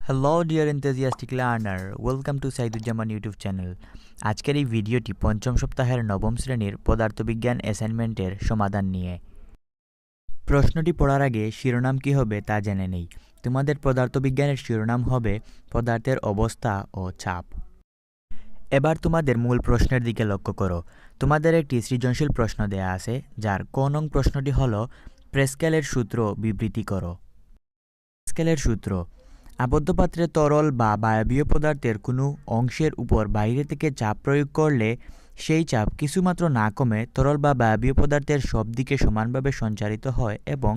Hello dear enthusiastic learner, welcome to Saiduzzaman YouTube channel. আজকের এই ভিডিওটি পঞ্চম সপ্তাহের নবম শ্রেণীর পদার্থবিজ্ঞান অ্যাসাইনমেন্টের সমাধান নিয়ে। প্রশ্নটি পড়ার আগে শিরোনাম কী হবে তা জেনে নেই। তোমাদের পদার্থবিজ্ঞানের শিরোনাম হবে পদার্থের অবস্থা ও চাপ। এবার তোমাদের মূল প্রশ্নের দিকে লক্ষ্য করো। তোমাদের একটি সৃজনশীল প্রশ্ন দেয়া আছে, যার ক নং প্রশ্নটি হল প্রেস্কেলের সূত্র বিবৃতি করো। প্রেস্কেলের সূত্র: আবদ্ধ পাত্রে তরল বা বায়বীয় পদার্থের কোনো অংশের উপর বাইরে থেকে চাপ প্রয়োগ করলে সেই চাপ কিছুমাত্র না কমে তরল বা বায়বীয় পদার্থের সব দিকে সমানভাবে সঞ্চারিত হয় এবং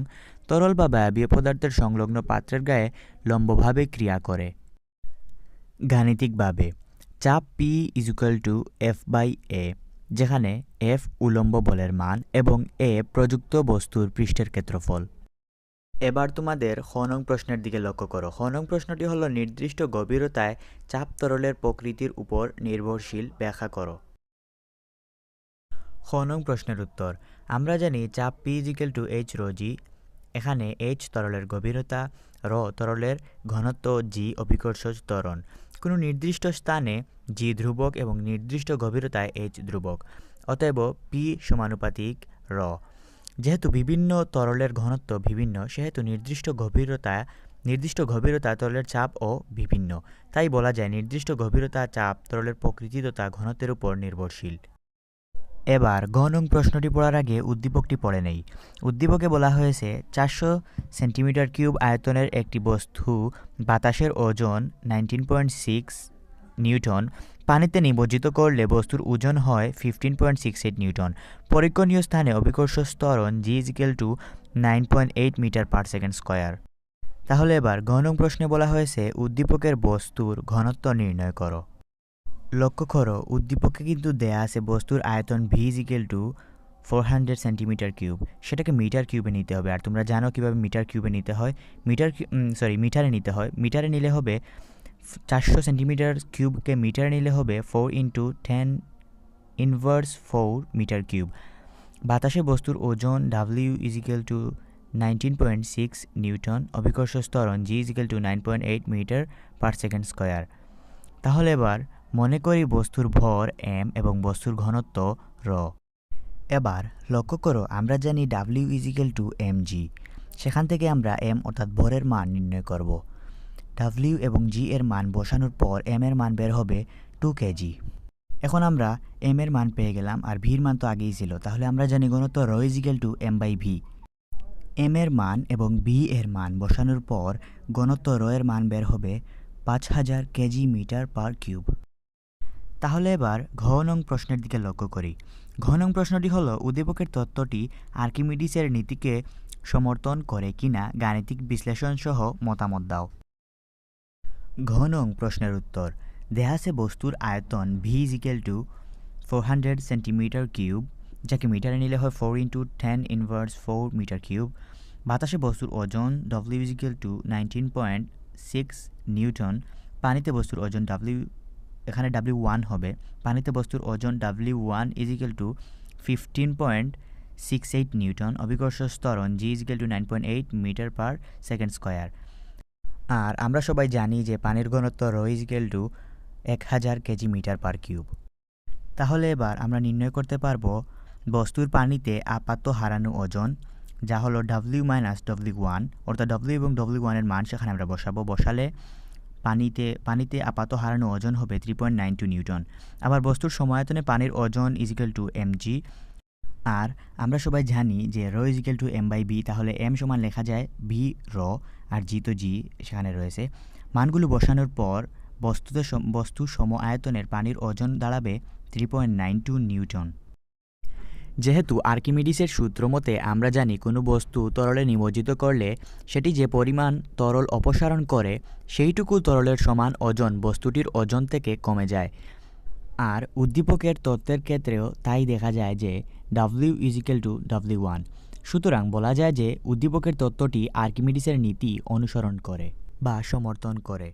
তরল বা বায়বীয় পদার্থের সংলগ্ন পাত্রের গায়ে লম্বভাবে ক্রিয়া করে। গাণিতিকভাবে চাপ P = F/A, যেখানে F উলম্ব বলের মান এবং A প্রযুক্ত বস্তুর পৃষ্ঠের ক্ষেত্রফল। এবার তোমাদের খ নং প্রশ্নের দিকে লক্ষ্য করো। খ নং প্রশ্নটি হল নির্দিষ্ট গভীরতায় চাপ তরলের প্রকৃতির উপর নির্ভরশীল, ব্যাখ্যা করো। খ নং প্রশ্নের উত্তর: আমরা জানি চাপ P = h ρg। এখানে h তরলের গভীরতা, ρ তরলের ঘনত্ব, g অভিকর্ষজ ত্বরণ। কোনো নির্দিষ্ট স্থানে g ধ্রুবক এবং নির্দিষ্ট গভীরতায় h ধ্রুবক, অতএব P সমানুপাতিক ρ। যেহেতু বিভিন্ন তরলের ঘনত্ব ভিন্ন, সেহেতু নির্দিষ্ট গভীরতা তরলের চাপও ভিন্ন। তাই বলা যায় নির্দিষ্ট গভীরতা চাপ তরলের প্রকৃতি তথা ঘনত্বের উপর নির্ভরশীল। এবার গ নং প্রশ্নটি পড়ার আগে উদ্দীপকটি পড়ে নেই। উদ্দীপকে বলা হয়েছে 400 সেন্টিমিটার কিউব আয়তনের একটি বস্তু বাতাসের ওজন 19.6 নিউটন, পানিতে নিমজ্জিত করলে বস্তুর ওজন হয় 15.68 নিউটন। পরীক্ষণীয় স্থানে অভিকর্ষজ ত্বরণ g = 9.8 মিটার/সেকেন্ড স্কয়ার। তাহলে এবার গ নং প্রশ্নে বলা হয়েছে উদ্দীপকের বস্তুর ঘনত্ব নির্ণয় করো। লক্ষ্য করো, উদ্দীপকে কিন্তু দেয়া আছে বস্তুর আয়তন v = 400 সেন্টিমিটার কিউব। সেটাকে মিটার কিউবে নিতে হবে। আর তোমরা জানো কিভাবে মিটার কিউবে নিতে হয়। মিটারে নিতে হয়। মিটারে নিলে হবে 400 সেন্টিমিটার কিউবকে মিটারে নিলে হবে 4 × 10⁻⁴ মিটার কিউব। বাতাসে বস্তুর ওজন W = 19.6 নিউটন, অভিকর্ষজ ত্বরণ g = 9.8 মিটার/সেকেন্ড স্কয়ার। তাহলে এবার মনে করি বস্তুর ভর m এবং বস্তুর ঘনত্ব ρ। এবার লক্ষ্য করো, আমরা জানি W = mg। সেখান থেকে আমরা m অর্থাৎ ভরের মান নির্ণয় করব। W এবং g এর মান বসানোর পর m এর মান বের হবে 2 kg। এখন আমরা m এর মান পেয়ে গেলাম, আর v এর মান তো আগেই ছিল। তাহলে আমরা জানি ঘনত্ব ρ = m/v। m এর মান এবং v এর মান বসানোর পর ঘনত্ব ρ এর মান বের হবে 5000 কেজি মিটার/কিউব। তাহলে এবার ঘ নং প্রশ্নের দিকে লক্ষ্য করি। ঘ নং প্রশ্নটি হলো উদ্দীপকের তত্ত্বটি আর্কিমিডিসের নীতিকে সমর্থন করে কিনা গাণিতিক বিশ্লেষণ সহ মতামত দাও। ঘ নং প্রশ্নের উত্তর: দেয়া আছে বস্তুর আয়তন v = 400 সেন্টিমিটার কিউব, যাকে মিটারে নিলে হয় 4 × 10⁻⁴ মিটার কিউব। বাতাসে বস্তুর ওজন W = 19.6 নিউটন, পানিতে বস্তুর ওজন এখানে W1 হবে। পানিতে বস্তুর ওজন W1 = 15.68 নিউটন, অভিকর্ষজ ত্বরণ g = 9.8 মিটার/সেকেন্ড স্কয়ার। আর আমরা সবাই জানি যে পানির ঘনত্ব ρ = 1000 কেজি মিটার/কিউব। তাহলে এবার আমরা নির্ণয় করতে পারবো বস্তুর পানিতে আপাত হারানো ওজন, যা হলো W - W1, অর্থাৎ W এবং W1 এর মান সেখানে আমরা বসালে পানিতে আপাত হারানো ওজন হবে 3.92 নিউটন। আবার বস্তুর সমায়তনে পানির ওজন = mg। আর আমরা সবাই জানি যে ρ = m/v। তাহলে m সমান লেখা যায় v ρ, আর g তো g সেখানে রয়েছে। মানগুলো বসানোর পর বস্তু সম আয়তনের পানির ওজন দাঁড়াবে 3.92 নিউটন। যেহেতু আর্কিমিডিসের সূত্র মতে আমরা জানি কোনো বস্তু তরলে নিমজ্জিত করলে সেটি যে পরিমাণ তরল অপসারণ করে সেইটুকু তরলের সমান ওজন বস্তুটির ওজন থেকে কমে যায়। আর উদ্দীপকের তত্ত্বের ক্ষেত্রেও তাই দেখা যায় যে W = W1। সুতরাং বলা যায় যে উদ্দীপকের তত্ত্বটি আর্কিমিডিসের নীতি অনুসরণ করে বা সমর্থন করে।